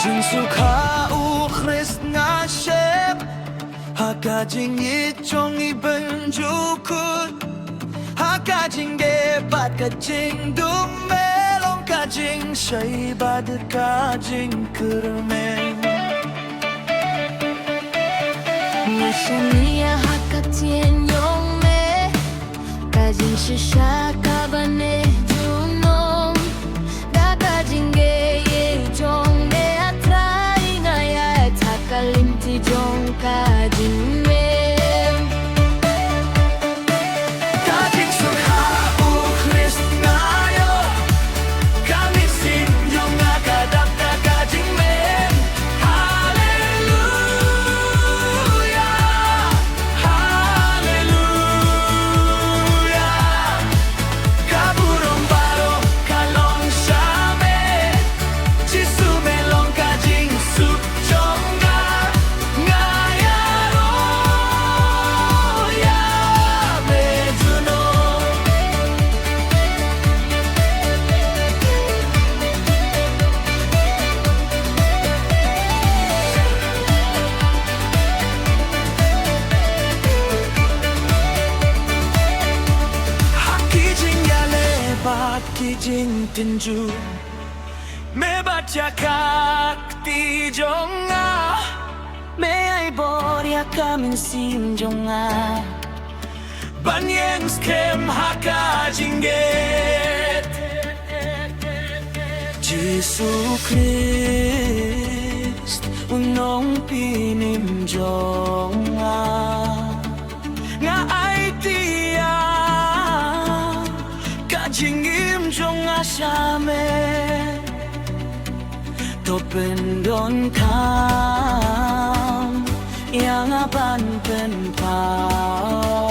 Sukha u Christ nga shep Hakajing itong ibenjukut Hakajing gebat kajing dumelong kajing Shay badet kajing kermen Nashania hakatien yong me Kajing shisha kabane junong Da kajing ge ye jong me atrai ngaya Takalimti jong kajing me Kajing sukha u Christ ngayo Kami sinjong nga kadap na kajing men Hallelujah Hallelujah Kaburong baro kalong syame Jisu melong kajing sukjong nga Ngayaro ya mejuno Hakijing ya lebat kijing tinju Mebat ya kak ti jonga Me ay borya kamin sim jonga Banyeng skem hakajinget Jesu Christ unong pinimjonga Nga ay tiya Kajingim jonga syame Topendon kam Yang aban pen pao